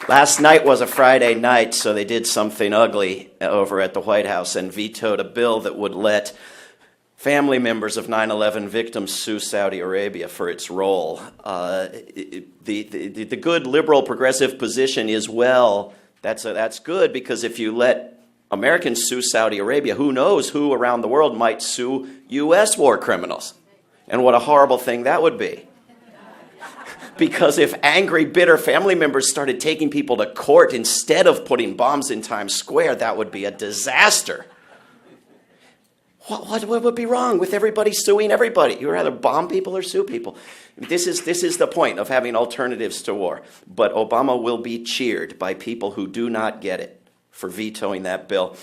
Last night was a Friday night, so they did something ugly over at the White House and vetoed a bill that would let family members of 9/11 victims sue Saudi Arabia for its role. The good liberal progressive position is, well, that's good, because if you let Americans sue Saudi Arabia, who knows who around the world might sue U.S. war criminals. And what a horrible thing that would be. Because if angry, bitter family members started taking people to court instead of putting bombs in Times Square, that would be a disaster. What would be wrong with everybody suing everybody? You'd rather bomb people or sue people. This is the point of having alternatives to war. But Obama will be cheered by people who do not get it for vetoing that bill.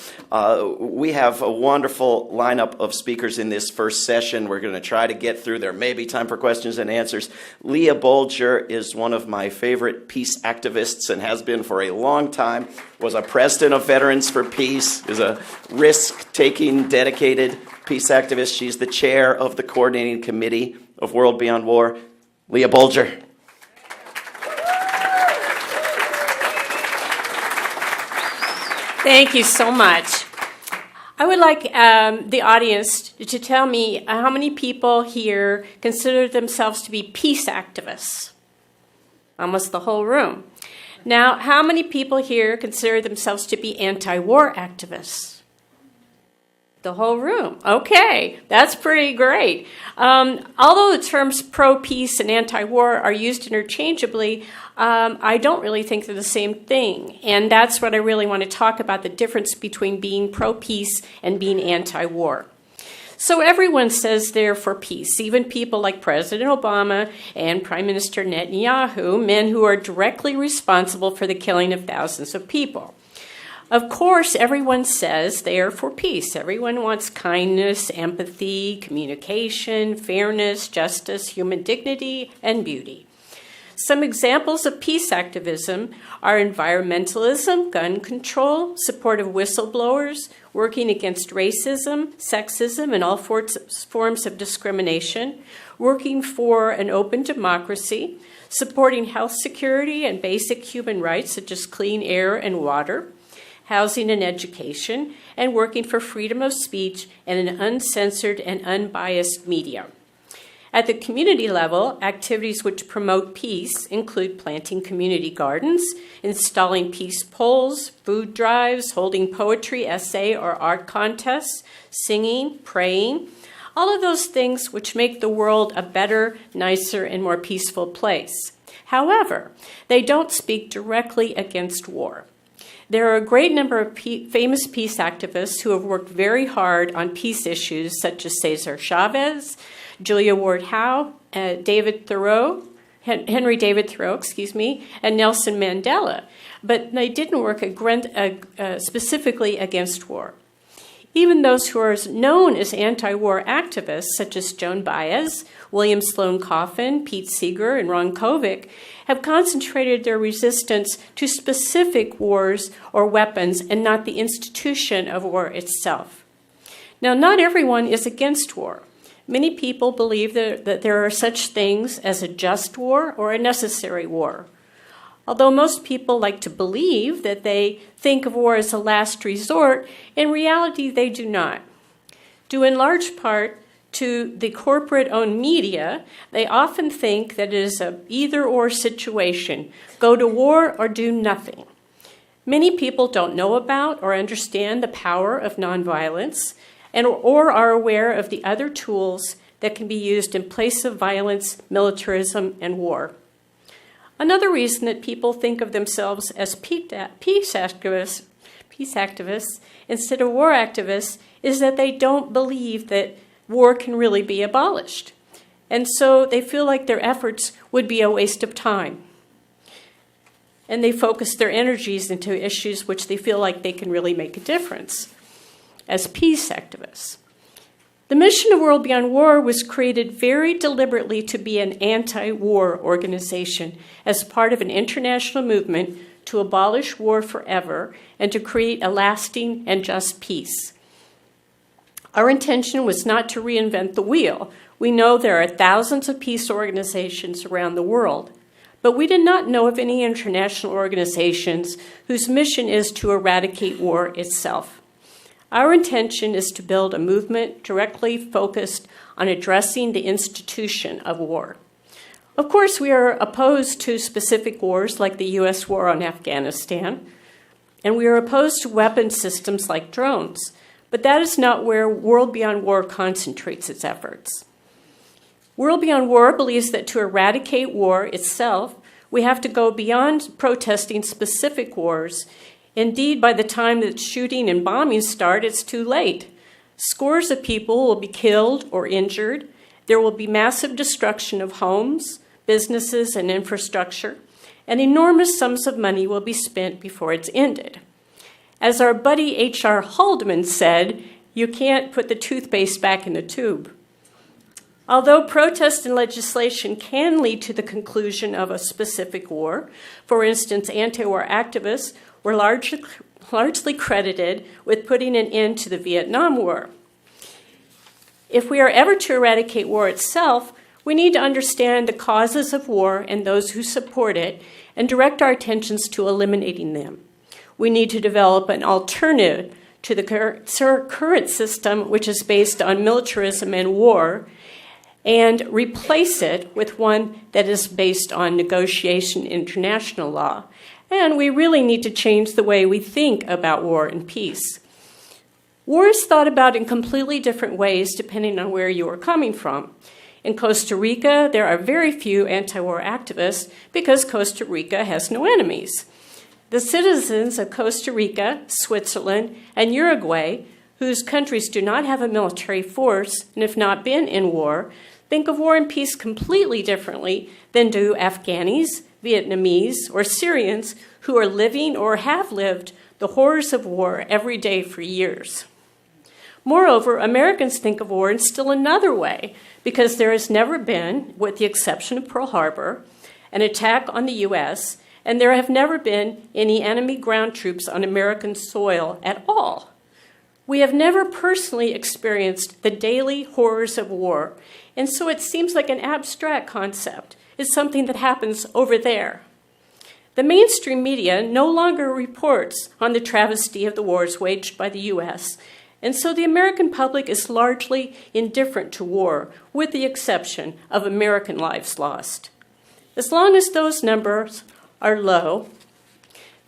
We have a wonderful lineup of speakers in this first session. We're going to try to get through. There may be time for questions and answers. Leah Bolger is one of my favorite peace activists and has been for a long time. Was a president of Veterans for Peace, is a risk-taking, dedicated peace activist. She's the chair of the coordinating committee of World Beyond War. Leah Bolger. Thank you so much. I would like the audience to tell me how many people here consider themselves to be peace activists. Almost the whole room. Now, how many people here consider themselves to be anti-war activists? The whole room. Okay, that's pretty great. Although the terms pro-peace and anti-war are used interchangeably, I don't really think they're the same thing. And that's what I really want to talk about, the difference between being pro-peace and being anti-war. So everyone says they're for peace, even people like President Obama and Prime Minister Netanyahu, men who are directly responsible for the killing of thousands of people. Of course, everyone says they are for peace. Everyone wants kindness, empathy, communication, fairness, justice, human dignity, and beauty. Some examples of peace activism are environmentalism, gun control, support of whistleblowers, working against racism, sexism, and all forms of discrimination, working for an open democracy, supporting health security and basic human rights such as clean air and water, housing and education, and working for freedom of speech and an uncensored and unbiased media. At the community level, activities which promote peace include planting community gardens, installing peace poles, food drives, holding poetry, essay, or art contests, singing, praying, all of those things which make the world a better, nicer, and more peaceful place. However, they don't speak directly against war. There are a great number of famous peace activists who have worked very hard on peace issues, such as Cesar Chavez, Julia Ward Howe, Henry David Thoreau, and Nelson Mandela, but they didn't work specifically against war. Even those who are known as anti-war activists, such as Joan Baez, William Sloane Coffin, Pete Seeger, and Ron Kovic, have concentrated their resistance to specific wars or weapons and not the institution of war itself. Now, not everyone is against war. Many people believe that there are such things as a just war or a necessary war. Although most people like to believe that they think of war as a last resort, in reality they do not. Due in large part to the corporate-owned media, they often think that it is an either-or situation, go to war or do nothing. Many people don't know about or understand the power of nonviolence or are aware of the other tools that can be used in place of violence, militarism, and war. Another reason that people think of themselves as peace activists instead of war activists is that they don't believe that war can really be abolished. And so they feel like their efforts would be a waste of time. And they focus their energies into issues which they feel like they can really make a difference as peace activists. The mission of World Beyond War was created very deliberately to be an anti-war organization as part of an international movement to abolish war forever and to create a lasting and just peace. Our intention was not to reinvent the wheel. We know there are thousands of peace organizations around the world, but we did not know of any international organizations whose mission is to eradicate war itself. Our intention is to build a movement directly focused on addressing the institution of war. Of course, we are opposed to specific wars like the U.S. war on Afghanistan, and we are opposed to weapon systems like drones, but that is not where World Beyond War concentrates its efforts. World Beyond War believes that to eradicate war itself, we have to go beyond protesting specific wars. Indeed, by the time that shooting and bombing start, it's too late. Scores of people will be killed or injured. There will be massive destruction of homes, businesses, and infrastructure, and enormous sums of money will be spent before it's ended. As our buddy H.R. Haldeman said, you can't put the toothpaste back in the tube. Although protest and legislation can lead to the conclusion of a specific war, for instance, anti-war activists were largely credited with putting an end to the Vietnam War. If we are ever to eradicate war itself, we need to understand the causes of war and those who support it and direct our attentions to eliminating them. We need to develop an alternative to the current system, which is based on militarism and war, and replace it with one that is based on negotiation international law. And we really need to change the way we think about war and peace. War is thought about in completely different ways depending on where you are coming from. In Costa Rica, there are very few anti-war activists because Costa Rica has no enemies. The citizens of Costa Rica, Switzerland, and Uruguay, whose countries do not have a military force and have not been in war, think of war and peace completely differently than do Afghanis, Vietnamese, or Syrians who are living or have lived the horrors of war every day for years. Moreover, Americans think of war in still another way, because there has never been, with the exception of Pearl Harbor, an attack on the U.S., and there have never been any enemy ground troops on American soil at all. We have never personally experienced the daily horrors of war, and so it seems like an abstract concept. It's something that happens over there. The mainstream media no longer reports on the travesty of the wars waged by the U.S., and so the American public is largely indifferent to war, with the exception of American lives lost. As long as those numbers are low,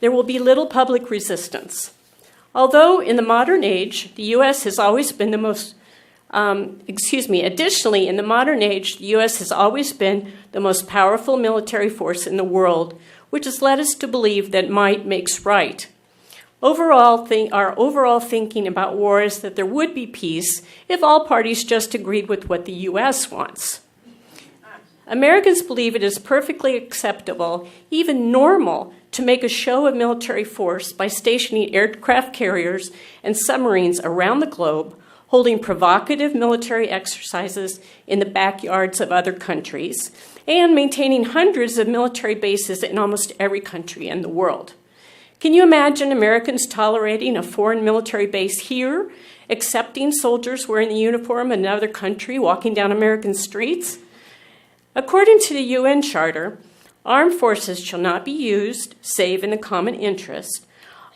there will be little public resistance. Although in the modern age, the U.S. has always been additionally, in the modern age, the U.S. has always been the most powerful military force in the world, which has led us to believe that might makes right. Our overall thinking about war is that there would be peace if all parties just agreed with what the U.S. wants. Americans believe it is perfectly acceptable, even normal, to make a show of military force by stationing aircraft carriers and submarines around the globe, holding provocative military exercises in the backyards of other countries, and maintaining hundreds of military bases in almost every country in the world. Can you imagine Americans tolerating a foreign military base here, accepting soldiers wearing the uniform of another country walking down American streets? According to the UN Charter, armed forces shall not be used, save in the common interest.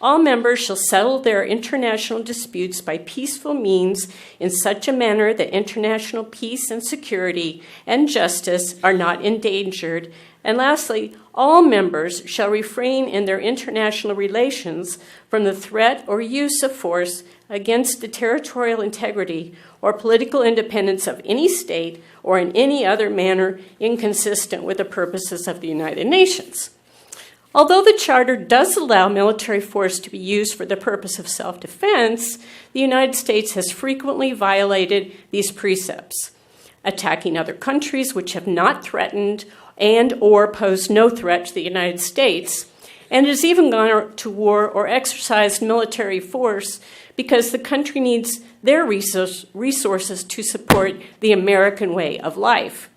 All members shall settle their international disputes by peaceful means in such a manner that international peace and security and justice are not endangered. And lastly, all members shall refrain in their international relations from the threat or use of force against the territorial integrity or political independence of any state or in any other manner inconsistent with the purposes of the United Nations. Although the Charter does allow military force to be used for the purpose of self-defense, the United States has frequently violated these precepts, attacking other countries which have not threatened and or posed no threat to the United States, and has even gone to war or exercised military force because the country needs their resources to support the American way of life.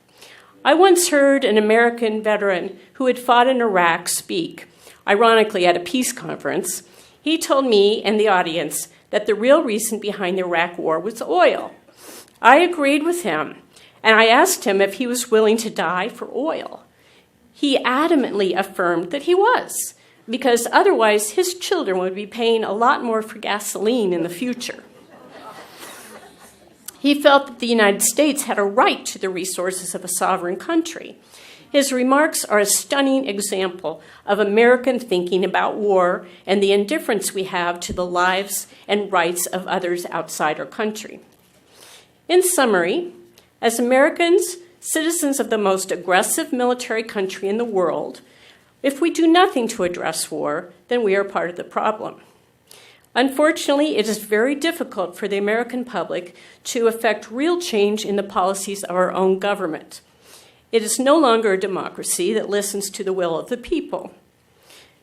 I once heard an American veteran who had fought in Iraq speak, ironically at a peace conference. He told me and the audience that the real reason behind the Iraq war was oil. I agreed with him, and I asked him if he was willing to die for oil. He adamantly affirmed that he was, because otherwise his children would be paying a lot more for gasoline in the future. He felt that the United States had a right to the resources of a sovereign country. His remarks are a stunning example of American thinking about war and the indifference we have to the lives and rights of others outside our country. In summary, as Americans, citizens of the most aggressive military country in the world, if we do nothing to address war, then we are part of the problem. Unfortunately, it is very difficult for the American public to effect real change in the policies of our own government. It is no longer a democracy that listens to the will of the people.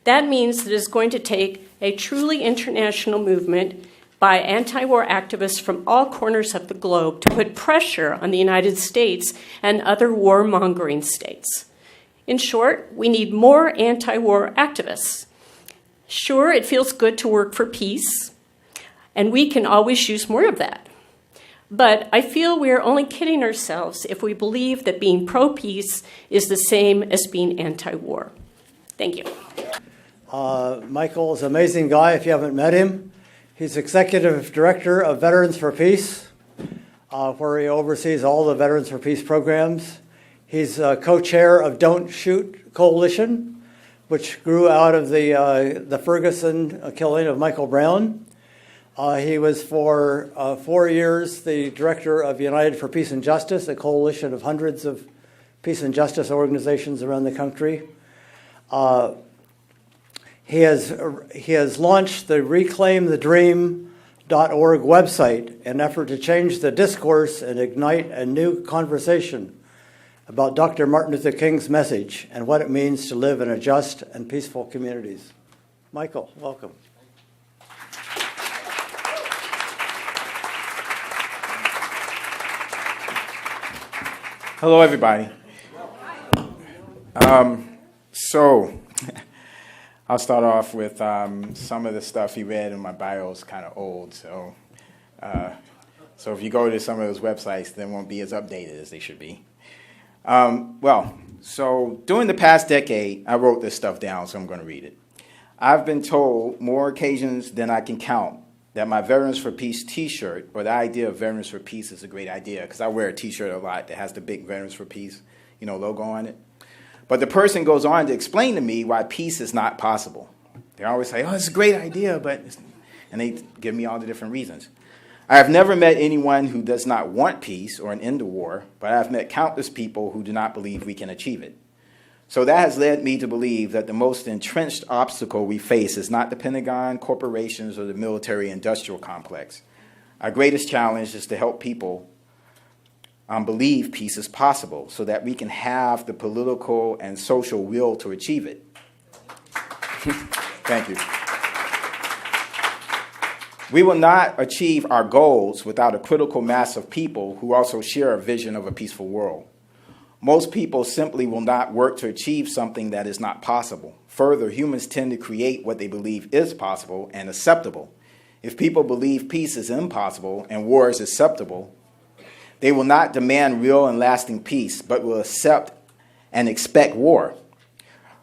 That means that it is going to take a truly international movement by anti-war activists from all corners of the globe to put pressure on the United States and other warmongering states. In short, we need more anti-war activists. Sure, it feels good to work for peace, and we can always use more of that. But I feel we are only kidding ourselves if we believe that being pro-peace is the same as being anti-war. Thank you. Michael is an amazing guy if you haven't met him. He's Executive Director of Veterans for Peace, where he oversees all the Veterans for Peace programs. He's co-chair of Don't Shoot Coalition, which grew out of the Ferguson killing of Michael Brown. He was for 4 years the director of United for Peace and Justice, a coalition of hundreds of peace and justice organizations around the country. He has launched the ReclaimTheDream.org website in an effort to change the discourse and ignite a new conversation about Dr. Martin Luther King's message and what it means to live in a just and peaceful communities. Michael, welcome. Hello, everybody. So I'll start off with some of the stuff he read in my bio is kind of old. So if you go to some of those websites, they won't be as updated as they should be. So during the past decade, I wrote this stuff down, so I'm going to read it. I've been told more occasions than I can count that my Veterans for Peace T-shirt, or the idea of Veterans for Peace, is a great idea, because I wear a T-shirt a lot that has the big Veterans for Peace, logo on it. But the person goes on to explain to me why peace is not possible. They always say, "Oh, it's a great idea," and they give me all the different reasons. I have never met anyone who does not want peace or an end to war, but I have met countless people who do not believe we can achieve it. So that has led me to believe that the most entrenched obstacle we face is not the Pentagon, corporations, or the military-industrial complex. Our greatest challenge is to help people believe peace is possible so that we can have the political and social will to achieve it. Thank you. We will not achieve our goals without a critical mass of people who also share a vision of a peaceful world. Most people simply will not work to achieve something that is not possible. Further, humans tend to create what they believe is possible and acceptable. If people believe peace is impossible and war is acceptable, they will not demand real and lasting peace, but will accept and expect war.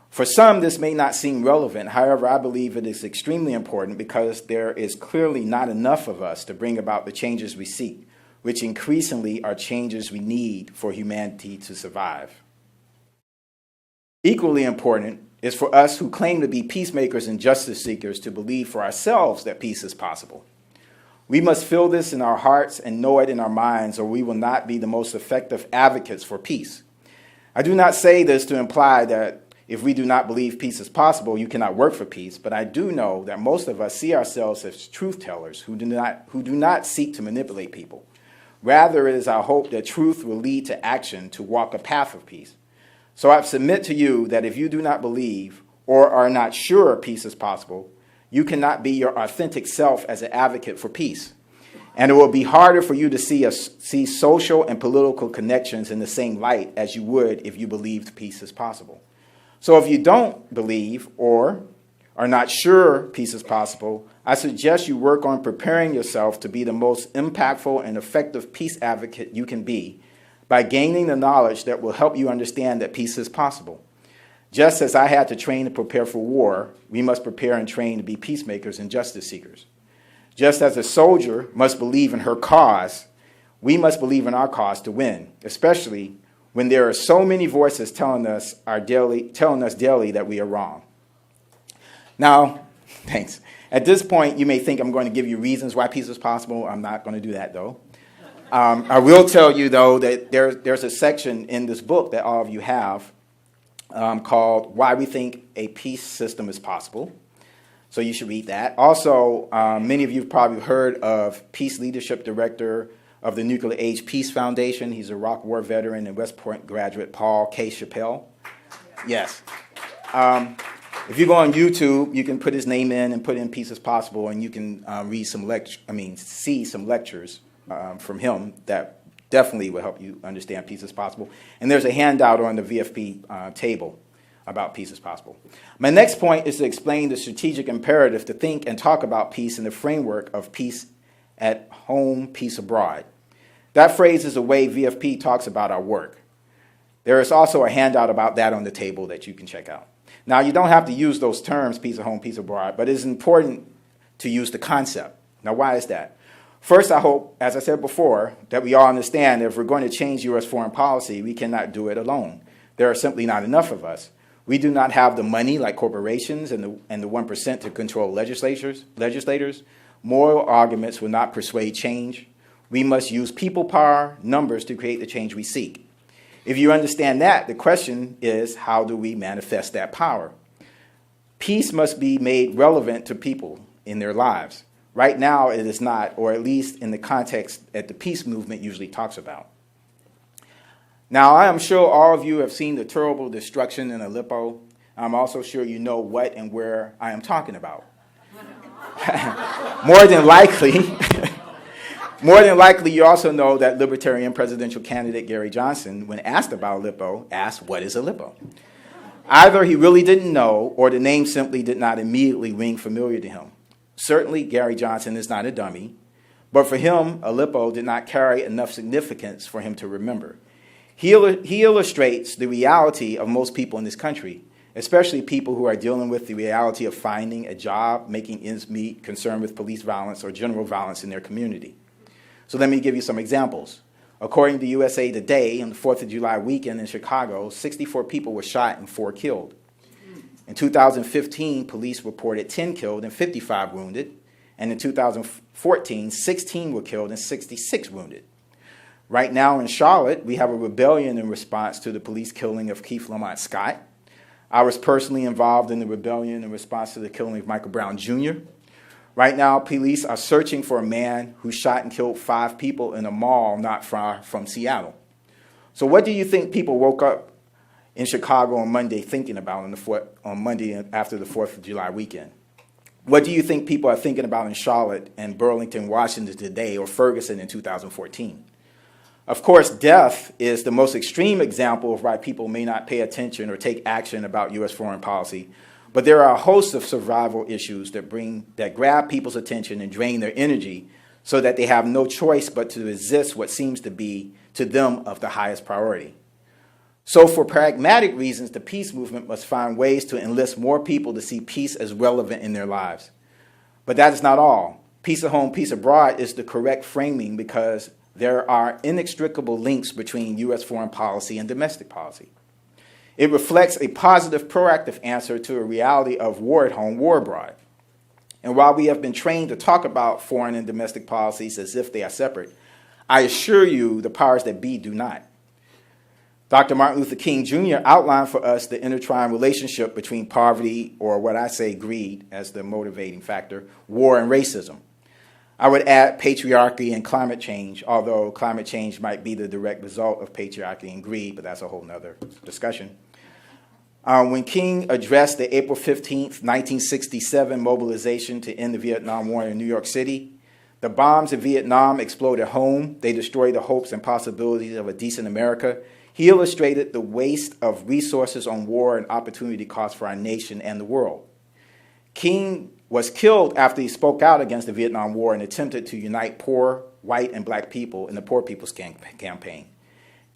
For some, this may not seem relevant. However, I believe it is extremely important because there is clearly not enough of us to bring about the changes we seek, which increasingly are changes we need for humanity to survive. Equally important is for us who claim to be peacemakers and justice seekers to believe for ourselves that peace is possible. We must feel this in our hearts and know it in our minds, or we will not be the most effective advocates for peace. I do not say this to imply that if we do not believe peace is possible, you cannot work for peace, but I do know that most of us see ourselves as truth tellers who do not seek to manipulate people. Rather, it is our hope that truth will lead to action to walk a path of peace. So I submit to you that if you do not believe or are not sure peace is possible, you cannot be your authentic self as an advocate for peace. And it will be harder for you to see social and political connections in the same light as you would if you believed peace is possible. So if you don't believe or are not sure peace is possible, I suggest you work on preparing yourself to be the most impactful and effective peace advocate you can be by gaining the knowledge that will help you understand that peace is possible. Just as I had to train to prepare for war, we must prepare and train to be peacemakers and justice seekers. Just as a soldier must believe in her cause, we must believe in our cause to win, especially when there are so many voices telling us daily that we are wrong. Now, thanks. At this point, you may think I'm going to give you reasons why peace is possible. I'm not going to do that, though. I will tell you, though, that there's a section in this book that all of you have called Why We Think a Peace System is Possible. So you should read that. Also, many of you have probably heard of Peace Leadership Director of the Nuclear Age Peace Foundation. He's a Iraq War veteran and West Point graduate, Paul K. Chappell. Yes. If you go on YouTube, you can put his name in and put in Peace is Possible, and you can see some lectures from him that definitely will help you understand peace is possible. And there's a handout on the VFP table about peace is possible. My next point is to explain the strategic imperative to think and talk about peace in the framework of peace at home, peace abroad. That phrase is the way VFP talks about our work. There is also a handout about that on the table that you can check out. Now, you don't have to use those terms, peace at home, peace abroad, but it's important to use the concept. Now, why is that? First, I hope, as I said before, that we all understand that if we're going to change U.S. foreign policy, we cannot do it alone. There are simply not enough of us. We do not have the money like corporations and the 1% to control legislators. Moral arguments will not persuade change. We must use people power, numbers to create the change we seek. If you understand that, the question is, how do we manifest that power? Peace must be made relevant to people in their lives. Right now, it is not, or at least in the context that the peace movement usually talks about. Now, I am sure all of you have seen the terrible destruction in Aleppo. I'm also sure you know what and where I am talking about. More than likely, you also know that Libertarian presidential candidate Gary Johnson, when asked about Aleppo, asked, "What is Aleppo?" Either he really didn't know, or the name simply did not immediately ring familiar to him. Certainly, Gary Johnson is not a dummy, but for him, Aleppo did not carry enough significance for him to remember. He illustrates the reality of most people in this country, especially people who are dealing with the reality of finding a job, making ends meet, concerned with police violence or general violence in their community. So let me give you some examples. According to USA Today, on the 4th of July weekend in Chicago, 64 people were shot and 4 killed. In 2015, police reported 10 killed and 55 wounded. And in 2014, 16 were killed and 66 wounded. Right now in Charlotte, we have a rebellion in response to the police killing of Keith Lamont Scott. I was personally involved in the rebellion in response to the killing of Michael Brown Jr. Right now, police are searching for a man who shot and killed 5 people in a mall not far from Seattle. So what do you think people woke up in Chicago on Monday thinking about on Monday after the 4th of July weekend? What do you think people are thinking about in Charlotte and Burlington, Washington today, or Ferguson in 2014? Of course, death is the most extreme example of why people may not pay attention or take action about U.S. foreign policy. But there are a host of survival issues that grab people's attention and drain their energy so that they have no choice but to resist what seems to be, to them, of the highest priority. So for pragmatic reasons, the peace movement must find ways to enlist more people to see peace as relevant in their lives. But that is not all. Peace at home, peace abroad is the correct framing because there are inextricable links between U.S. foreign policy and domestic policy. It reflects a positive, proactive answer to a reality of war at home, war abroad. And while we have been trained to talk about foreign and domestic policies as if they are separate, I assure you the powers that be do not. Dr. Martin Luther King Jr. outlined for us the intertwined relationship between poverty, or what I say greed as the motivating factor, war and racism. I would add patriarchy and climate change, although climate change might be the direct result of patriarchy and greed, but that's a whole nother discussion. When King addressed the April 15th, 1967 mobilization to end the Vietnam War in New York City, the bombs in Vietnam exploded home. They destroyed the hopes and possibilities of a decent America. He illustrated the waste of resources on war and opportunity costs for our nation and the world. King was killed after he spoke out against the Vietnam War and attempted to unite poor, white, and black people in the Poor People's Campaign.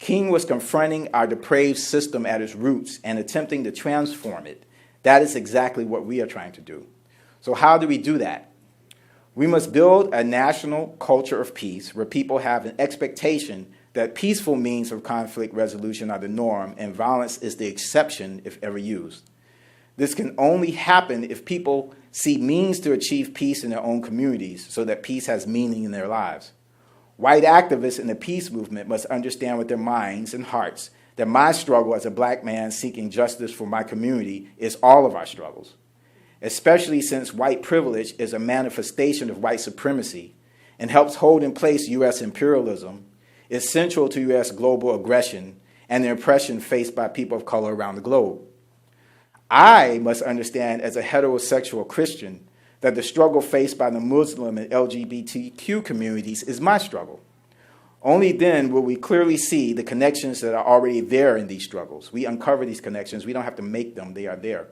King was confronting our depraved system at its roots and attempting to transform it. That is exactly what we are trying to do. So how do we do that? We must build a national culture of peace where people have an expectation that peaceful means of conflict resolution are the norm and violence is the exception if ever used. This can only happen if people see means to achieve peace in their own communities so that peace has meaning in their lives. White activists in the peace movement must understand with their minds and hearts that my struggle as a black man seeking justice for my community is all of our struggles, especially since white privilege is a manifestation of white supremacy and helps hold in place U.S. imperialism, is central to U.S. global aggression and the oppression faced by people of color around the globe. I must understand as a heterosexual Christian that the struggle faced by the Muslim and LGBTQ communities is my struggle. Only then will we clearly see the connections that are already there in these struggles. We uncover these connections. We don't have to make them. They are there.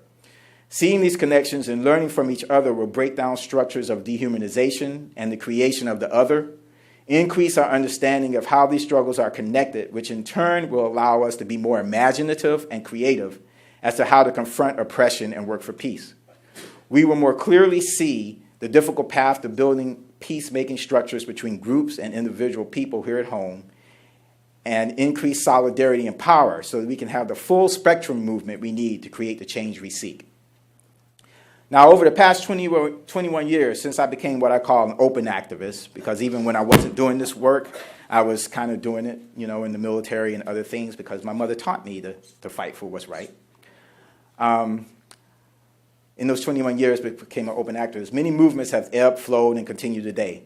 Seeing these connections and learning from each other will break down structures of dehumanization and the creation of the other, increase our understanding of how these struggles are connected, which in turn will allow us to be more imaginative and creative as to how to confront oppression and work for peace. We will more clearly see the difficult path to building peacemaking structures between groups and individual people here at home and increase solidarity and power so that we can have the full spectrum movement we need to create the change we seek. Now, over the past 21 years, since I became what I call an open activist, because even when I wasn't doing this work, I was kind of doing it, in the military and other things because my mother taught me to fight for what's right. In those 21 years, we became an open activist. Many movements have ebbed, flowed, and continue today.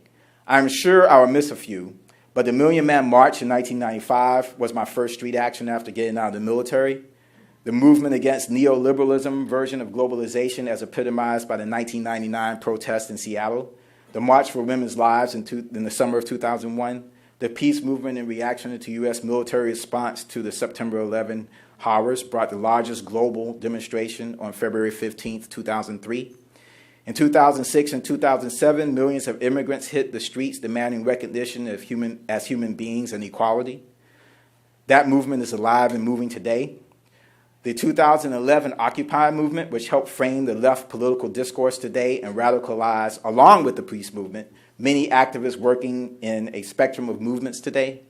I'm sure I will miss a few, but the Million Man March in 1995 was my first street action after getting out of the military. The movement against neoliberalism version of globalization as epitomized by the 1999 protests in Seattle. The March for Women's Lives in the summer of 2001. The peace movement in reaction to U.S. military response to the September 11 horrors brought the largest global demonstration on February 15, 2003. In 2006 and 2007, millions of immigrants hit the streets demanding recognition of as human beings and equality. That movement is alive and moving today. The 2011 Occupy movement, which helped frame the left political discourse today and radicalize, along with the peace movement, many activists working in a spectrum of movements today.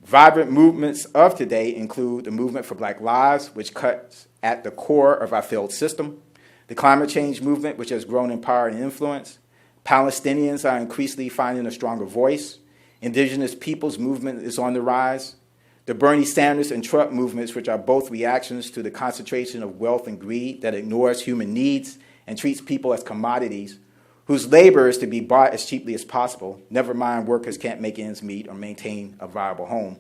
Vibrant movements of today include the Movement for Black Lives, which cuts at the core of our failed system, the climate change movement, which has grown in power and influence. Palestinians are increasingly finding a stronger voice. Indigenous peoples movement is on the rise. The Bernie Sanders and Trump movements, which are both reactions to the concentration of wealth and greed that ignores human needs and treats people as commodities, whose labor is to be bought as cheaply as possible, never mind workers can't make ends meet or maintain a viable home.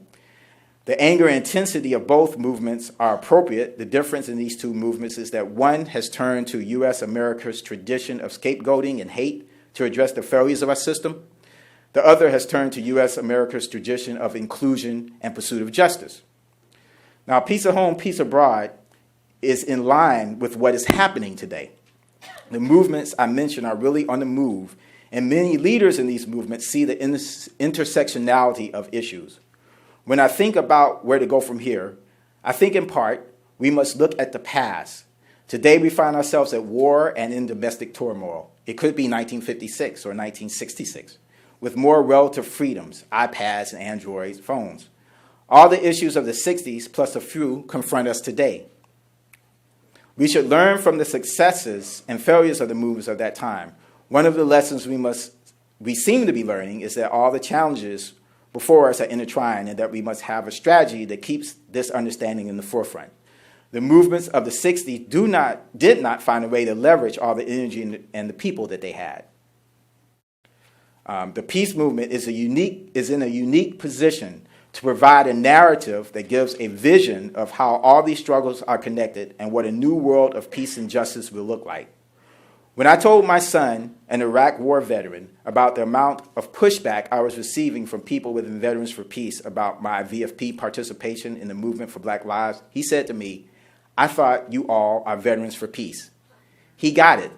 The anger and intensity of both movements are appropriate. The difference in these two movements is that one has turned to U.S. America's tradition of scapegoating and hate to address the failures of our system. The other has turned to U.S. America's tradition of inclusion and pursuit of justice. Now, peace at home, peace abroad is in line with what is happening today. The movements I mentioned are really on the move, and many leaders in these movements see the intersectionality of issues. When I think about where to go from here, I think in part we must look at the past. Today we find ourselves at war and in domestic turmoil. It could be 1956 or 1966, with more relative freedoms, iPads and Android phones. All the issues of the 60s, plus a few, confront us today. We should learn from the successes and failures of the movements of that time. One of the lessons we seem to be learning is that all the challenges before us are intertwined and that we must have a strategy that keeps this understanding in the forefront. The movements of the 60s did not find a way to leverage all the energy and the people that they had. The peace movement is in a unique position to provide a narrative that gives a vision of how all these struggles are connected and what a new world of peace and justice will look like. When I told my son, an Iraq war veteran, about the amount of pushback I was receiving from people within Veterans for Peace about my VFP participation in the movement for Black Lives, he said to me, "I thought you all are Veterans for Peace." He got it.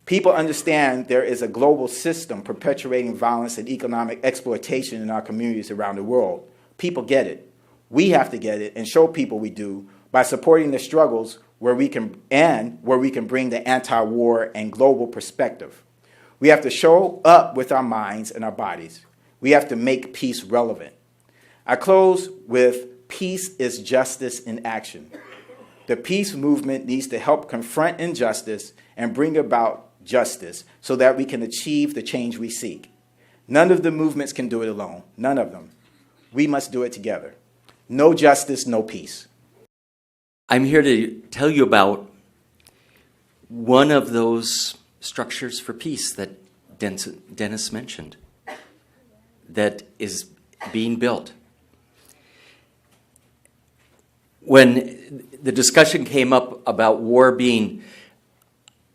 People understand there is a global system perpetuating violence and economic exploitation in our communities around the world. People get it. We have to get it and show people we do by supporting the struggles where we can bring the anti-war and global perspective. We have to show up with our minds and our bodies. We have to make peace relevant. I close with peace is justice in action. The peace movement needs to help confront injustice and bring about justice so that we can achieve the change we seek. None of the movements can do it alone. None of them. We must do it together. No justice, no peace. I'm here to tell you about one of those structures for peace that Dennis mentioned that is being built. When the discussion came up about war being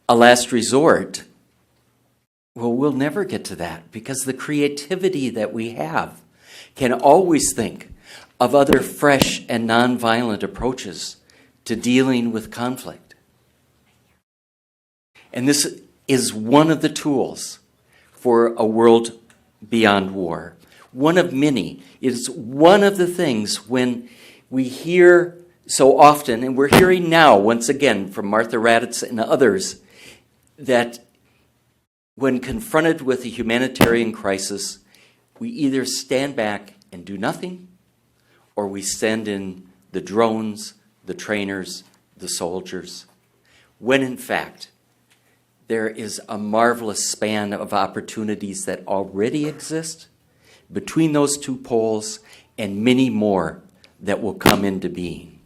a last resort, well, we'll never get to that because the creativity that we have can always think of other fresh and nonviolent approaches to dealing with conflict. And this is one of the tools for a world beyond war. One of many. It's one of the things when we hear so often, and we're hearing now once again from Martha Raddatz and others, that when confronted with a humanitarian crisis, we either stand back and do nothing, or we send in the drones, the trainers, the soldiers, when in fact there is a marvelous span of opportunities that already exist between those two poles and many more that will come into being.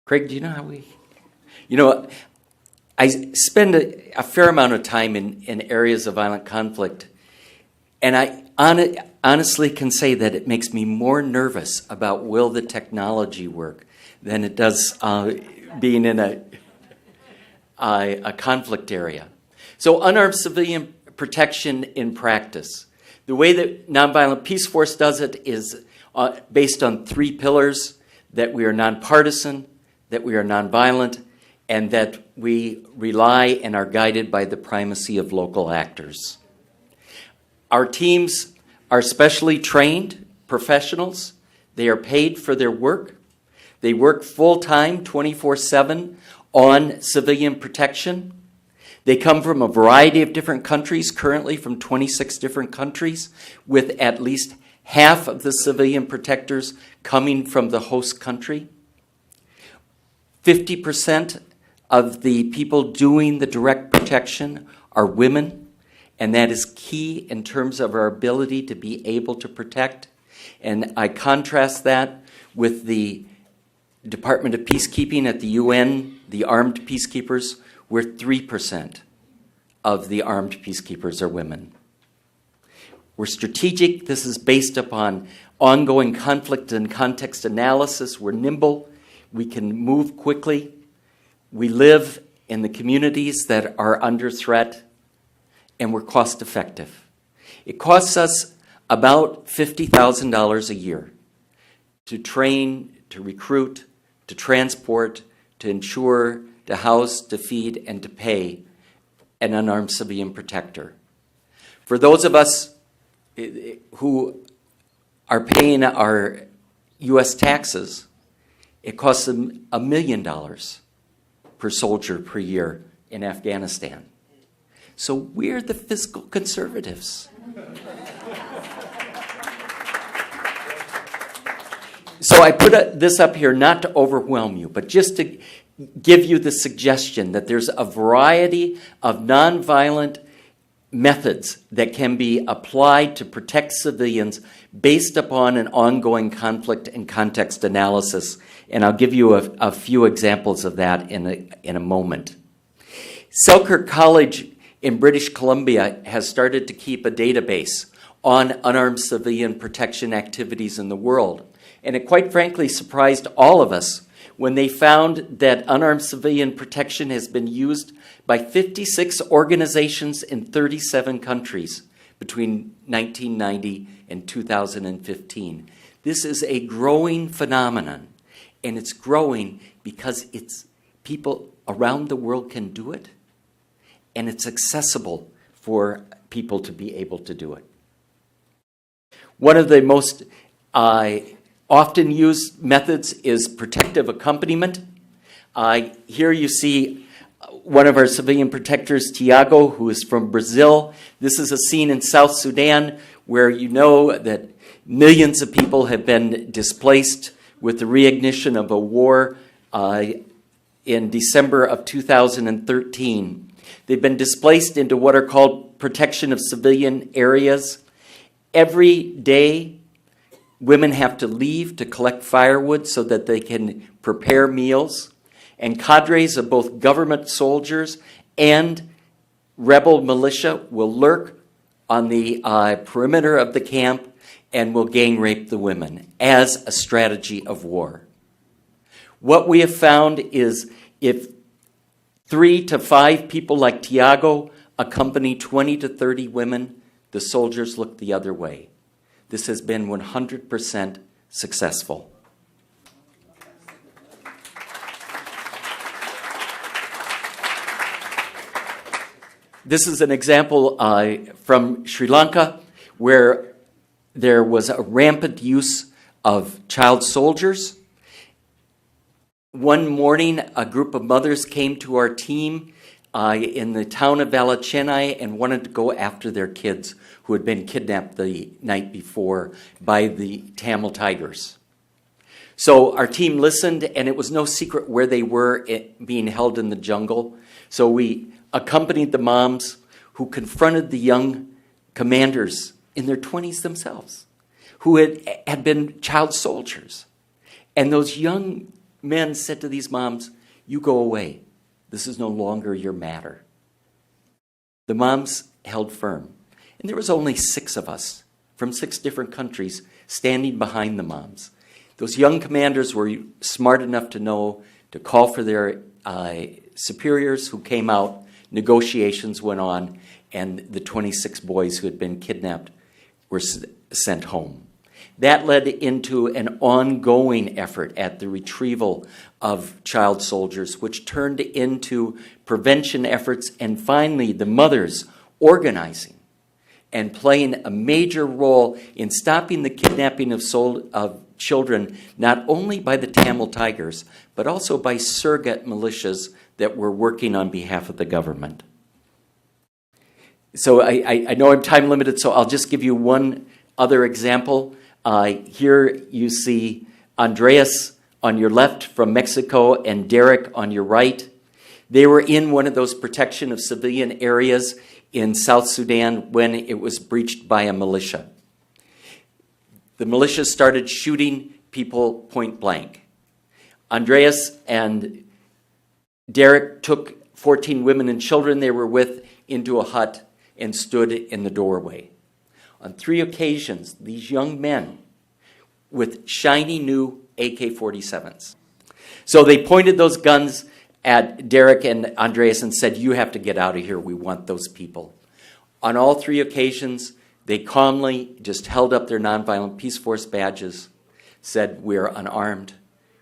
Craig, do you know how we... I spend a fair amount of time in areas of violent conflict, and I honestly can say that it makes me more nervous about will the technology work than it does being in a conflict area. So unarmed civilian protection in practice. The way that Nonviolent Peace Force does it is based on 3 pillars: that we are nonpartisan, that we are nonviolent, and that we rely and are guided by the primacy of local actors. Our teams are specially trained professionals. They are paid for their work. They work full-time, 24/7, on civilian protection. They come from a variety of different countries, currently from 26 different countries, with at least half of the civilian protectors coming from the host country. 50% of the people doing the direct protection are women, and that is key in terms of our ability to be able to protect. And I contrast that with the Department of Peacekeeping at the UN, the armed peacekeepers, where 3% of the armed peacekeepers are women. We're strategic. This is based upon ongoing conflict and context analysis. We're nimble. We can move quickly. We live in the communities that are under threat, and we're cost effective. It costs us about $50,000 a year to train, to recruit, to transport, to insure, to house, to feed, and to pay an unarmed civilian protector. For those of us who are paying our U.S. taxes, it costs them $1 million per soldier per year in Afghanistan. So we're the fiscal conservatives. So I put this up here not to overwhelm you, but just to give you the suggestion that there's a variety of nonviolent methods that can be applied to protect civilians based upon an ongoing conflict and context analysis. And I'll give you a few examples of that in a moment. Selkirk College in British Columbia has started to keep a database on unarmed civilian protection activities in the world. And it quite frankly surprised all of us when they found that unarmed civilian protection has been used by 56 organizations in 37 countries between 1990 and 2015. This is a growing phenomenon, and it's growing because people around the world can do it, and it's accessible for people to be able to do it. One of the most often used methods is protective accompaniment. Here you see one of our civilian protectors, Tiago, who is from Brazil. This is a scene in South Sudan where you know that millions of people have been displaced with the reignition of a war in December of 2013. They've been displaced into what are called protection of civilian areas. Every day, women have to leave to collect firewood so that they can prepare meals. And cadres of both government soldiers and rebel militia will lurk on the perimeter of the camp and will gang rape the women as a strategy of war. What we have found is if 3 to 5 people like Tiago accompany 20 to 30 women, the soldiers look the other way. This has been 100% successful. This is an example from Sri Lanka where there was a rampant use of child soldiers. One morning, a group of mothers came to our team in the town of Valachennai and wanted to go after their kids who had been kidnapped the night before by the Tamil Tigers. So our team listened, and it was no secret where they were being held in the jungle. So we accompanied the moms who confronted the young commanders in their 20s themselves, who had been child soldiers. And those young men said to these moms, "You go away. This is no longer your matter." The moms held firm. And there was only 6 of us from 6 different countries standing behind the moms. Those young commanders were smart enough to know to call for their superiors who came out. Negotiations went on, and the 26 boys who had been kidnapped were sent home. That led into an ongoing effort at the retrieval of child soldiers, which turned into prevention efforts, and finally the mothers organizing and playing a major role in stopping the kidnapping of children, not only by the Tamil Tigers, but also by surrogate militias that were working on behalf of the government. So I know I'm time limited, so I'll just give you one other example. Here you see Andreas on your left from Mexico and Derek on your right. They were in one of those protection of civilian areas in South Sudan when it was breached by a militia. The militia started shooting people point blank. Andreas and Derek took 14 women and children they were with into a hut and stood in the doorway. On 3 occasions, these young men with shiny new AK-47s. So they pointed those guns at Derek and Andreas and said, "You have to get out of here. We want those people." On all 3 occasions, they calmly just held up their nonviolent peace force badges, said, "We are unarmed.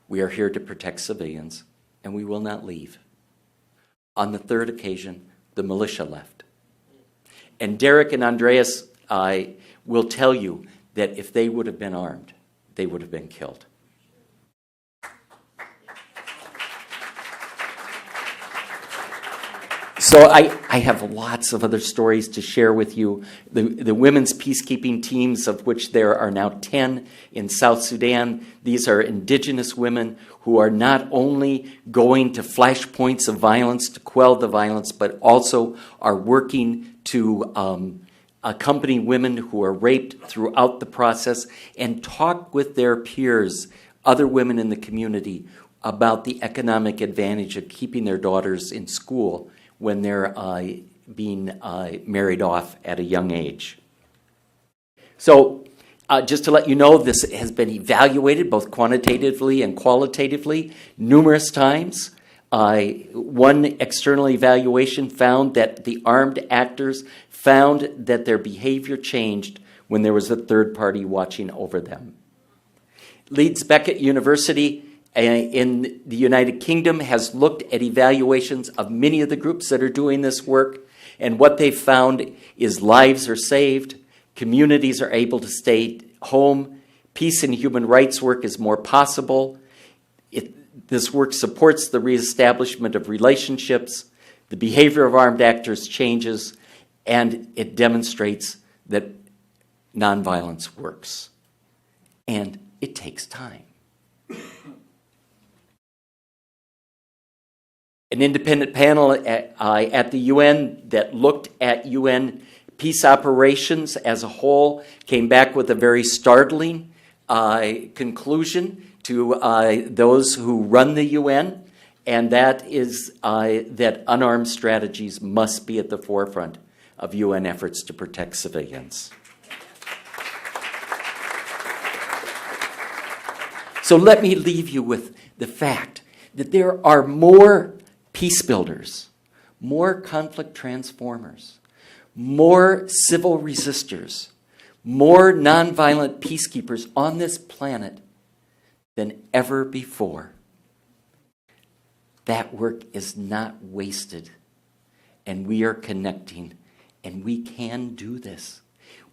We are here to protect civilians, and we will not leave." On the 3rd occasion, the militia left. And Derek and Andreas will tell you that if they would have been armed, they would have been killed. So I have lots of other stories to share with you. The women's peacekeeping teams, of which there are now 10 in South Sudan, these are indigenous women who are not only going to flashpoints of violence to quell the violence, but also are working to accompany women who are raped throughout the process and talk with their peers, other women in the community, about the economic advantage of keeping their daughters in school when they're being married off at a young age. So just to let you know, this has been evaluated both quantitatively and qualitatively numerous times. One external evaluation found that the armed actors found that their behavior changed when there was a third party watching over them. Leeds Beckett University in the United Kingdom has looked at evaluations of many of the groups that are doing this work, and what they've found is lives are saved, communities are able to stay home, peace and human rights work is more possible. This work supports the reestablishment of relationships, the behavior of armed actors changes, and it demonstrates that nonviolence works. And it takes time. An independent panel at the UN that looked at UN peace operations as a whole came back with a very startling conclusion to those who run the UN, and that is that unarmed strategies must be at the forefront of UN efforts to protect civilians. So let me leave you with the fact that there are more peace builders, more conflict transformers, more civil resistors, more nonviolent peacekeepers on this planet than ever before. That work is not wasted, and we are connecting, and we can do this.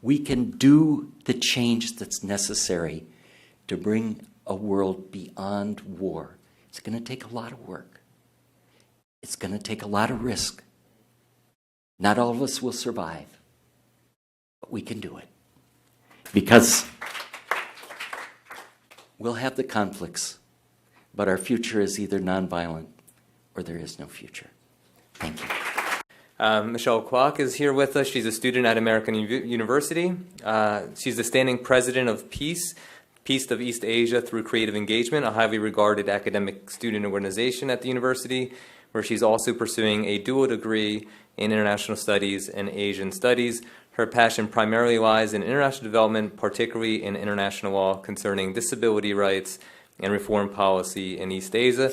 We can do the change that's necessary to bring a world beyond war. It's going to take a lot of work. It's going to take a lot of risk. Not all of us will survive, but we can do it. Because we'll have the conflicts, but our future is either nonviolent or there is no future. Thank you. Michelle Kwok is here with us. She's a student at American University. She's the standing president of Peace of East Asia through Creative Engagement, a highly regarded academic student organization at the university, where she's also pursuing a dual degree in International Studies and Asian Studies. Her passion primarily lies in international development, particularly in international law concerning disability rights and reform policy in East Asia.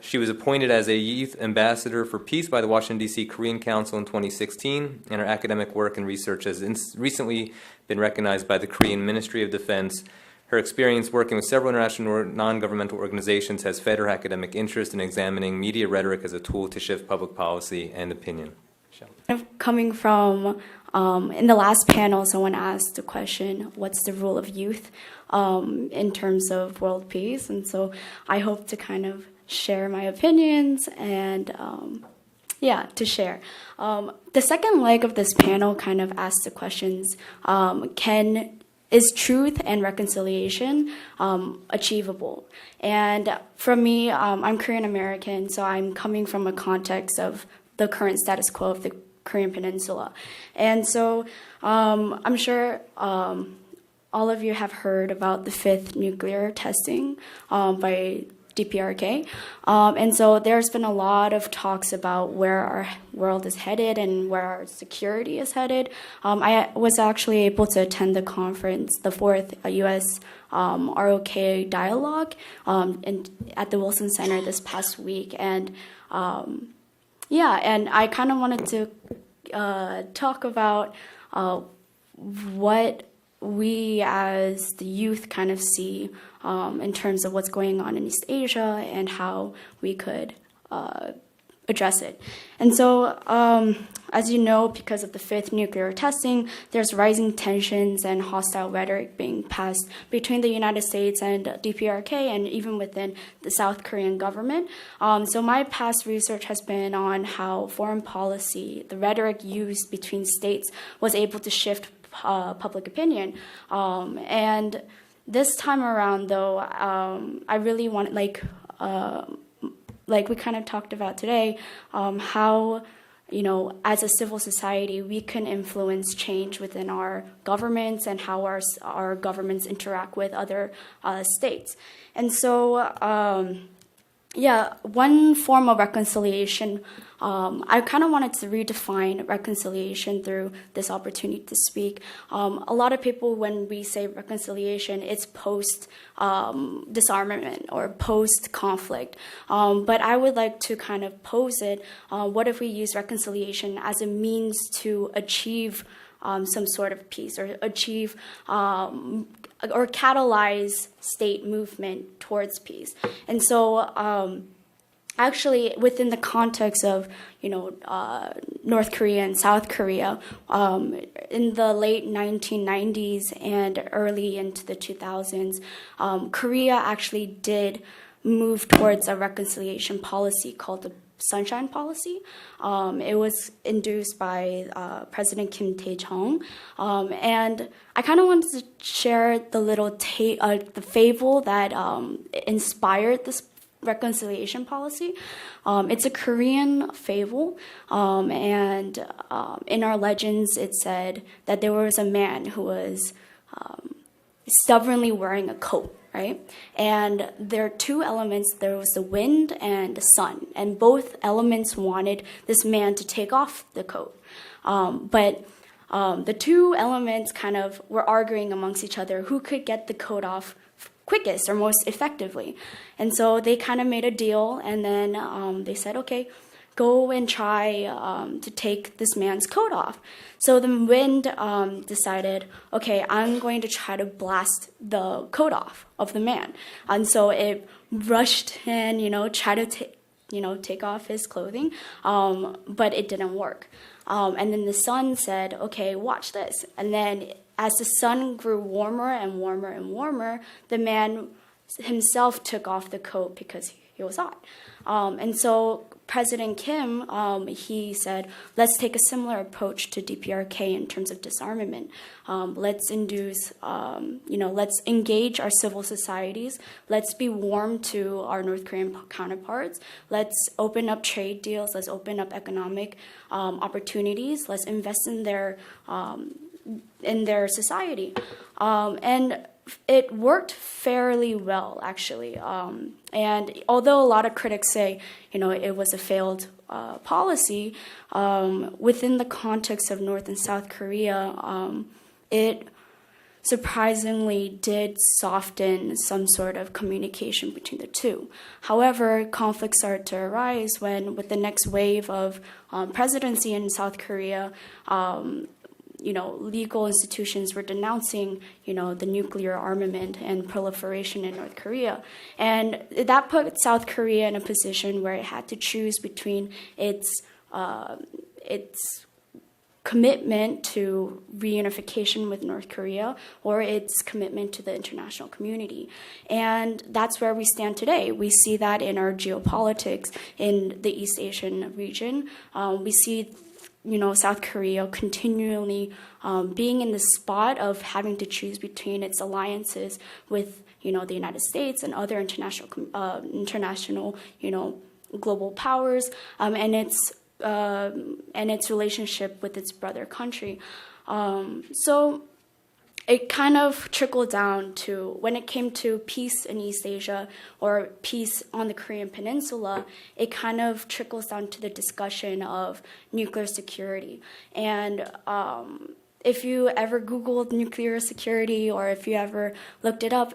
She was appointed as a youth ambassador for peace by the Washington, D.C. Korean Council in 2016, and her academic work and research has recently been recognized by the Korean Ministry of Defense. Her experience working with several international non-governmental organizations has fed her academic interest in examining media rhetoric as a tool to shift public policy and opinion. Coming from, in the last panel, someone asked the question, what's the role of youth in terms of world peace? And so I hope to kind of share my opinions and, to share. The second leg of this panel kind of asks the questions, is truth and reconciliation achievable? And for me, I'm Korean American, so I'm coming from a context of the current status quo of the Korean Peninsula. And so I'm sure all of you have heard about the 5th nuclear testing by DPRK. And so there's been a lot of talks about where our world is headed and where our security is headed. I was actually able to attend the conference, the 4th U.S. ROK dialogue at the Wilson Center this past week. And and I kind of wanted to talk about what we as the youth kind of see in terms of what's going on in East Asia and how we could address it. And so, as you know, because of the 5th nuclear testing, there's rising tensions and hostile rhetoric being passed between the United States and DPRK and even within the South Korean government. So my past research has been on how foreign policy, the rhetoric used between states, was able to shift public opinion. And this time around, though, I really want, like we kind of talked about today, how, as a civil society, we can influence change within our governments and how our governments interact with other states. And so, one form of reconciliation, I kind of wanted to redefine reconciliation through this opportunity to speak. A lot of people, when we say reconciliation, it's post-disarmament or post-conflict. But I would like to kind of pose it, what if we use reconciliation as a means to achieve some sort of peace or achieve or catalyze state movement towards peace. And so actually, within the context of North Korea and South Korea, in the late 1990s and early into the 2000s, Korea actually did move towards a reconciliation policy called the Sunshine Policy. It was induced by President Kim Tae-jung, and I kind of wanted to share the little the fable that inspired this reconciliation policy. It's a Korean fable, and in our legends it said that there was a man who was stubbornly wearing a coat, right? And there are two elements. There was the wind and the sun, and both elements wanted this man to take off the coat. But the two elements kind of were arguing amongst each other who could get the coat off quickest or most effectively. And so they kind of made a deal, and then they said, okay, go and try to take this man's coat off. So the wind decided, okay, I'm going to try to blast the coat off of the man. And so it rushed and, tried to take off his clothing, but it didn't work. And then the sun said, okay, watch this. And then as the sun grew warmer and warmer and warmer, the man himself took off the coat because he was hot. And so President Kim, he said, let's take a similar approach to DPRK in terms of disarmament. Let's let's engage our civil societies. Let's be warm to our North Korean counterparts. Let's open up trade deals. Let's open up economic opportunities. Let's invest in their society. And it worked fairly well, actually. And although a lot of critics say, it was a failed policy, within the context of North and South Korea, it surprisingly did soften some sort of communication between the two. However, conflicts started to arise when, with the next wave of presidency in South Korea, legal institutions were denouncing, the nuclear armament and proliferation in North Korea. And that put South Korea in a position where it had to choose between its commitment to reunification with North Korea or its commitment to the international community. And that's where we stand today. We see that in our geopolitics in the East Asian region. We see South Korea continually being in the spot of having to choose between its alliances with, the United States and other international, global powers, and its relationship with its brother country. So it kind of trickled down to, when it came to peace in East Asia or peace on the Korean Peninsula, it kind of trickles down to the discussion of nuclear security. And if you ever Googled nuclear security, or if you ever looked it up,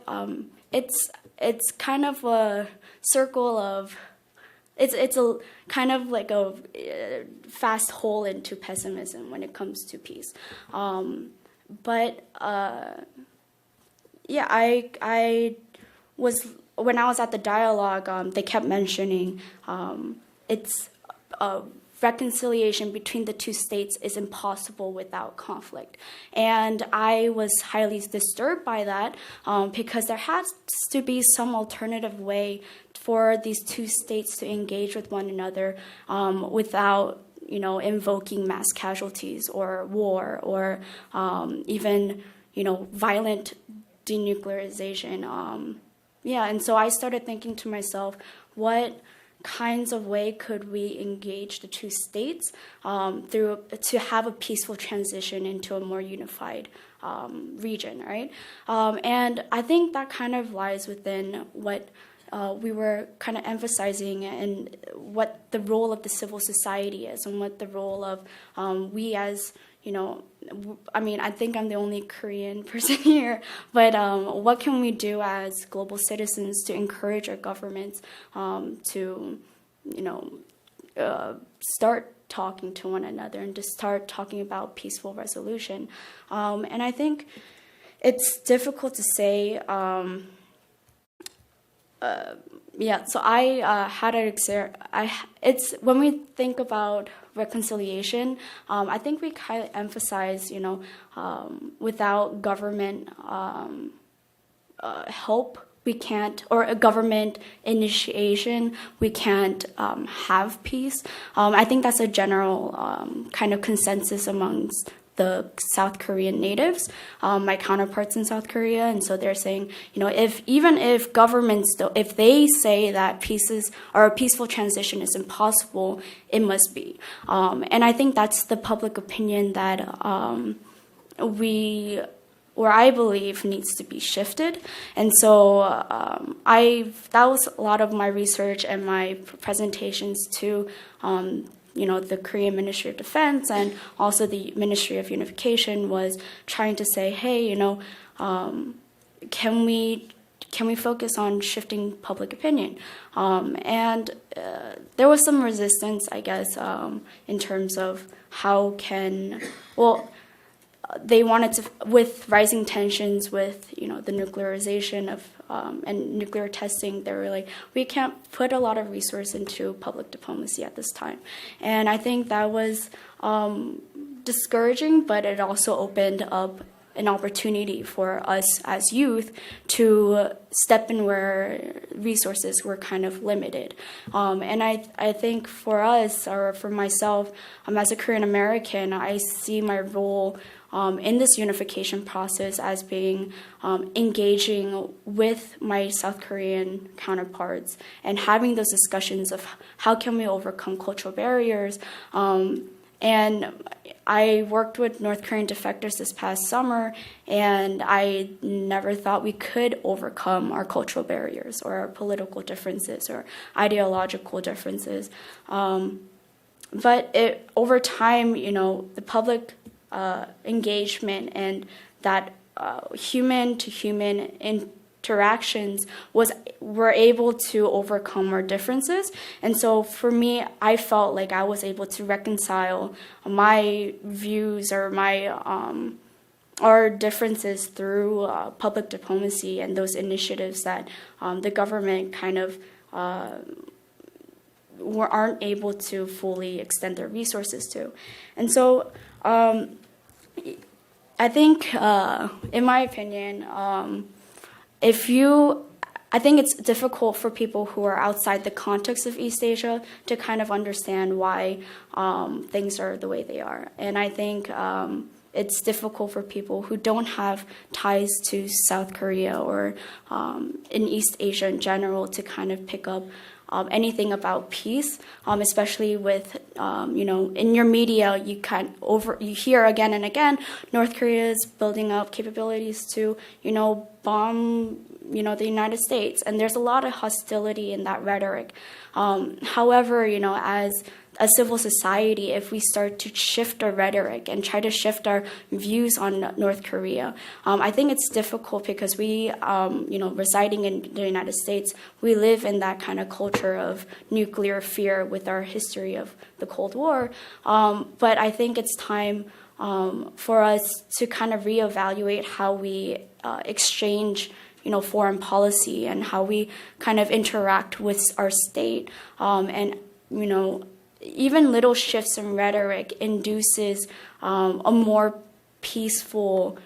it's kind of a circle of, it's a kind of like a fast hole into pessimism when it comes to peace. But I was, when I was at the dialogue, they kept mentioning it's reconciliation between the two states is impossible without conflict. And I was highly disturbed by that because there has to be some alternative way for these two states to engage with one another without invoking mass casualties or war or even, violent denuclearization. And so I started thinking to myself, what kinds of way could we engage the two states to have a peaceful transition into a more unified region, right? And I think that kind of lies within what we were kind of emphasizing, and what the role of the civil society is, and what the role of we as, I think I'm the only Korean person here, but what can we do as global citizens to encourage our governments to, start talking to one another and to start talking about peaceful resolution? And I think it's difficult to say. Yeah, so I had an it's when we think about reconciliation, I think we kind of emphasize, without government help, we can't, or a government initiation, we can't have peace. I think that's a general kind of consensus amongst the South Korean natives, my counterparts in South Korea, and so they're saying, even if governments, if they say that a peaceful transition is impossible, it must be. And I think that's the public opinion that I believe needs to be shifted. And so that was a lot of my research and my presentations to the Korean Ministry of Defense and also the Ministry of Unification, was trying to say, hey, can we focus on shifting public opinion? And there was some resistance, I guess, in terms of they wanted to, with rising tensions with, the nuclearization of and nuclear testing, they were like, we can't put a lot of resource into public diplomacy at this time. And I think that was discouraging, but it also opened up an opportunity for us as youth to step in where resources were kind of limited. And I think for us, or for myself, as a Korean American, I see my role in this unification process as being engaging with my South Korean counterparts and having those discussions of how can we overcome cultural barriers. And I worked with North Korean defectors this past summer, and I never thought we could overcome our cultural barriers or our political differences or ideological differences. But over time, the public engagement and that human-to-human interactions were able to overcome our differences. And so for me, I felt like I was able to reconcile my views or our differences through public diplomacy and those initiatives that the government kind of aren't able to fully extend their resources to. And so I think, in my opinion, I think it's difficult for people who are outside the context of East Asia to kind of understand why things are the way they are. And I think it's difficult for people who don't have ties to South Korea or in East Asia in general to kind of pick up anything about peace, especially with, in your media, you hear again and again, North Korea is building up capabilities to, bomb, the United States. And there's a lot of hostility in that rhetoric. However, as a civil society, if we start to shift our rhetoric and try to shift our views on North Korea, I think it's difficult because we, residing in the United States, we live in that kind of culture of nuclear fear with our history of the Cold War. But I think it's time for us to kind of reevaluate how we exchange foreign policy and how we kind of interact with our state. And, even little shifts in rhetoric induces a more peaceful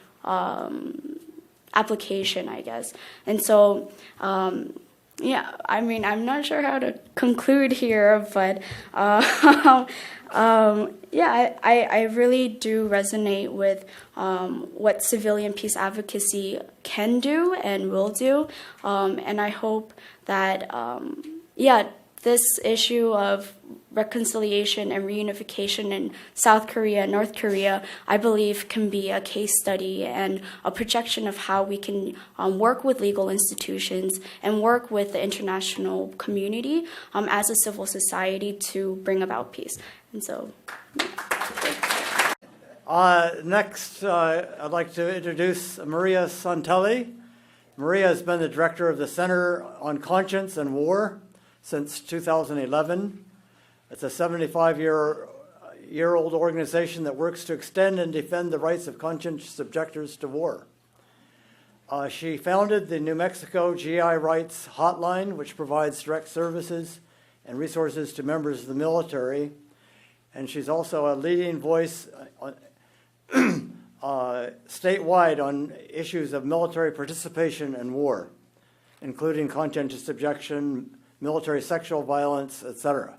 application, I guess. And so, I'm not sure how to conclude here, but I really do resonate with what civilian peace advocacy can do and will do. And I hope that, this issue of reconciliation and reunification in South Korea and North Korea, I believe, can be a case study and a projection of how we can work with legal institutions and work with the international community as a civil society to bring about peace. And so, Next, I'd like to introduce Maria Santelli. Maria has been the director of the Center on Conscience and War since 2011. It's a 75-year-old organization that works to extend and defend the rights of conscience objectors to war. She founded the New Mexico GI Rights Hotline, which provides direct services and resources to members of the military. And she's also a leading voice statewide on issues of military participation in war, including conscientious objection, military sexual violence, etc.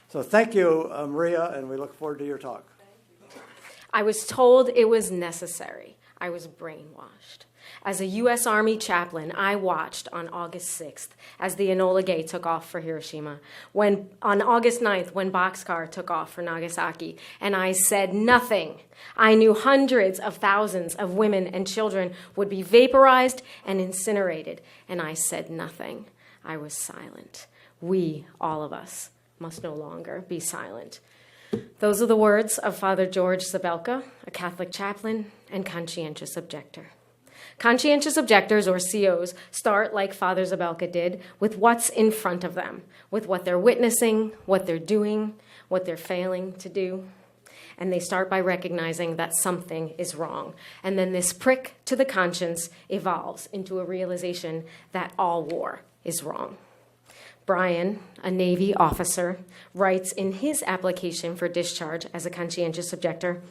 So thank you, Maria, and we look forward to your talk. I was told it was necessary. I was brainwashed. As a U.S. Army chaplain, I watched on August 6th as the Enola Gay took off for Hiroshima, on August 9th when Boxcar took off for Nagasaki, and I said nothing. I knew hundreds of thousands of women and children would be vaporized and incinerated, and I said nothing. I was silent. We, all of us, must no longer be silent. Those are the words of Father George Zabelka, a Catholic chaplain and conscientious objector. Conscientious objectors, or COs, start, like Father Zabelka did, with what's in front of them, with what they're witnessing, what they're doing, what they're failing to do. And they start by recognizing that something is wrong. And then this prick to the conscience evolves into a realization that all war is wrong. Brian, a Navy officer, writes in his application for discharge as a conscientious objector,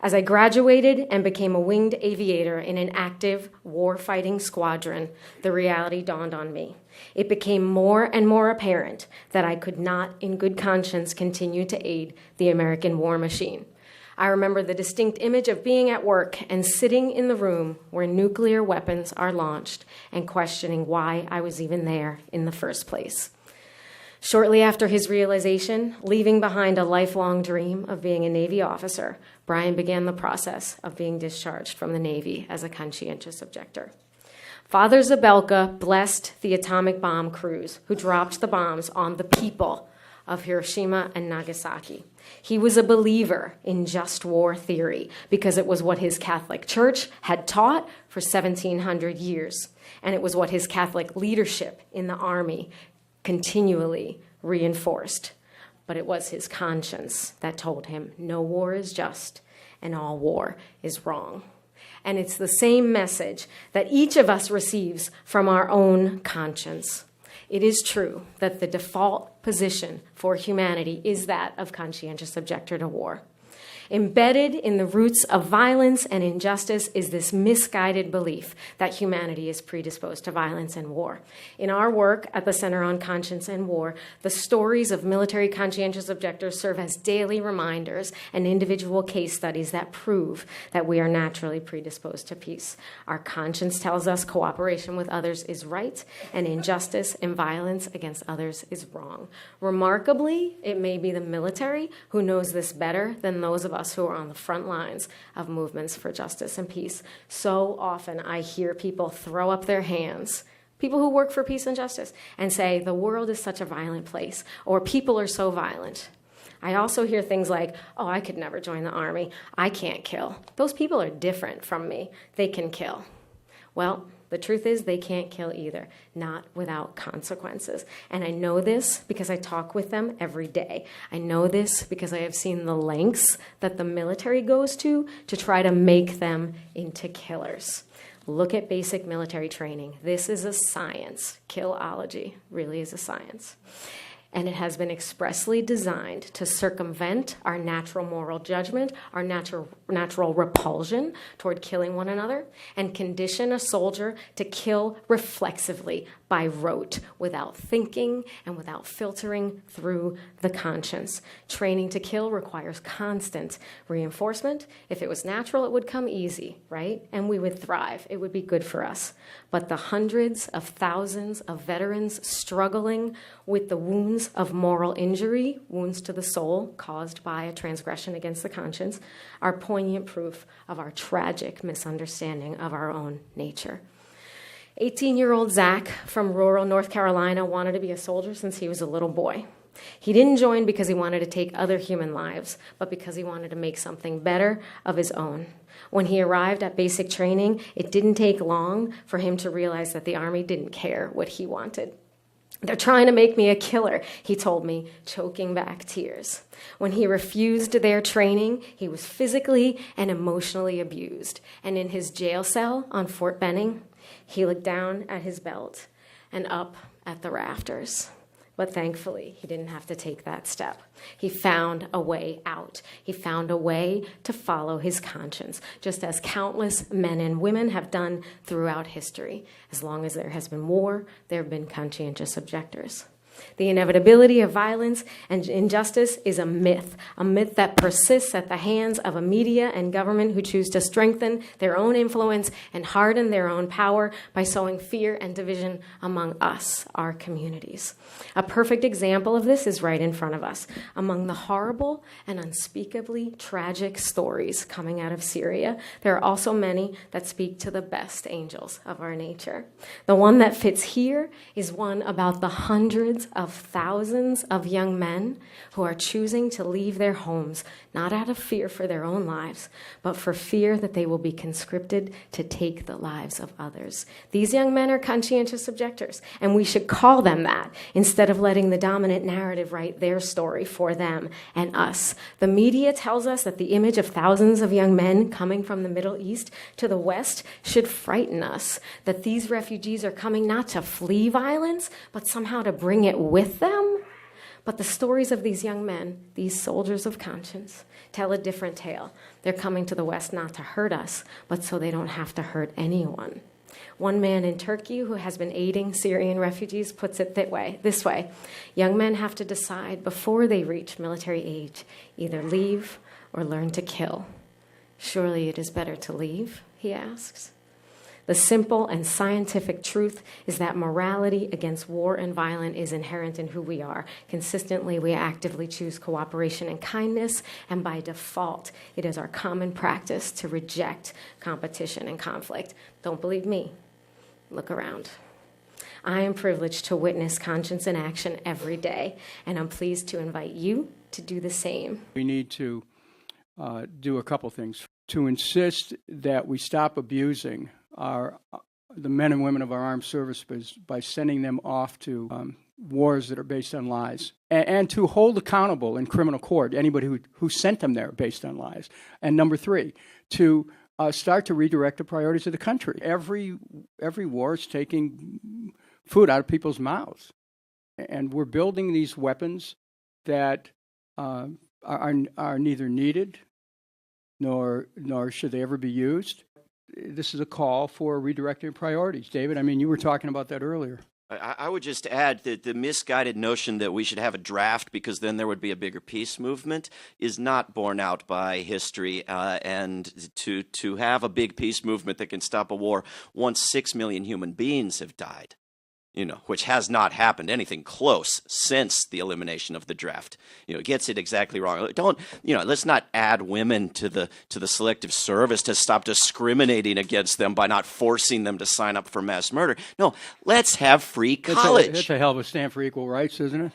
"As I graduated and became a winged aviator in an active war-fighting squadron, the reality dawned on me. It became more and more apparent that I could not, in good conscience, continue to aid the American war machine. I remember the distinct image of being at work and sitting in the room where nuclear weapons are launched and questioning why I was even there in the first place." Shortly after his realization, leaving behind a lifelong dream of being a Navy officer, Brian began the process of being discharged from the Navy as a conscientious objector. Father Zabelka blessed the atomic bomb crews who dropped the bombs on the people of Hiroshima and Nagasaki. He was a believer in just war theory because it was what his Catholic Church had taught for 1,700 years, and it was what his Catholic leadership in the Army continually reinforced. But it was his conscience that told him no war is just and all war is wrong. And it's the same message that each of us receives from our own conscience. It is true that the default position for humanity is that of conscientious objector to war. Embedded in the roots of violence and injustice is this misguided belief that humanity is predisposed to violence and war. In our work at the Center on Conscience and War, the stories of military conscientious objectors serve as daily reminders and individual case studies that prove that we are naturally predisposed to peace. Our conscience tells us cooperation with others is right, and injustice and violence against others is wrong. Remarkably, it may be the military who knows this better than those of us who are on the front lines of movements for justice and peace. So often I hear people throw up their hands, people who work for peace and justice, and say, the world is such a violent place, or people are so violent. I also hear things like, oh, I could never join the Army. I can't kill. Those people are different from me. They can kill. Well, the truth is they can't kill either, not without consequences. And I know this because I talk with them every day. I know this because I have seen the lengths that the military goes to try to make them into killers. Look at basic military training. This is a science. Killology really is a science. And it has been expressly designed to circumvent our natural moral judgment, our natural repulsion toward killing one another, and condition a soldier to kill reflexively by rote, without thinking and without filtering through the conscience. Training to kill requires constant reinforcement. If it was natural, it would come easy, right? And we would thrive. It would be good for us. But the hundreds of thousands of veterans struggling with the wounds of moral injury, wounds to the soul caused by a transgression against the conscience, are poignant proof of our tragic misunderstanding of our own nature. 18-year-old Zach from rural North Carolina wanted to be a soldier since he was a little boy. He didn't join because he wanted to take other human lives, but because he wanted to make something better of his own. When he arrived at basic training, it didn't take long for him to realize that the Army didn't care what he wanted. They're trying to make me a killer, he told me, choking back tears. When he refused their training, he was physically and emotionally abused. And in his jail cell on Fort Benning, he looked down at his belt and up at the rafters. But thankfully, he didn't have to take that step. He found a way out. He found a way to follow his conscience, just as countless men and women have done throughout history. As long as there has been war, there have been conscientious objectors. The inevitability of violence and injustice is a myth that persists at the hands of a media and government who choose to strengthen their own influence and harden their own power by sowing fear and division among us, our communities. A perfect example of this is right in front of us. Among the horrible and unspeakably tragic stories coming out of Syria, there are also many that speak to the best angels of our nature. The one that fits here is one about the hundreds of thousands of young men who are choosing to leave their homes, not out of fear for their own lives, but for fear that they will be conscripted to take the lives of others. These young men are conscientious objectors, and we should call them that instead of letting the dominant narrative write their story for them and us. The media tells us that the image of thousands of young men coming from the Middle East to the West should frighten us, that these refugees are coming not to flee violence, but somehow to bring it with them. But the stories of these young men, these soldiers of conscience, tell a different tale. They're coming to the West not to hurt us, but so they don't have to hurt anyone. One man in Turkey who has been aiding Syrian refugees puts it this way. Young men have to decide before they reach military age, either leave or learn to kill. Surely it is better to leave, he asks. The simple and scientific truth is that morality against war and violence is inherent in who we are. Consistently, we actively choose cooperation and kindness, and by default, it is our common practice to reject competition and conflict. Don't believe me? Look around. I am privileged to witness conscience in action every day, and I'm pleased to invite you to do the same. We need to do a couple things to insist that we stop abusing the men and women of our armed services by sending them off to wars that are based on lies, and to hold accountable in criminal court anybody who sent them there based on lies. And number three, to start to redirect the priorities of the country. Every war is taking food out of people's mouths, and we're building these weapons that are neither needed nor should they ever be used. This is a call for redirecting priorities. David, I mean, you were talking about that earlier. I would just add that the misguided notion that we should have a draft because then there would be a bigger peace movement is not borne out by history. And to have a big peace movement that can stop a war once 6 million human beings have died, which has not happened anything close since the elimination of the draft. It gets it exactly wrong. Let's not add women to the selective service to stop discriminating against them by not forcing them to sign up for mass murder. No, let's have free college. That's a hell of a stand for equal rights, isn't it?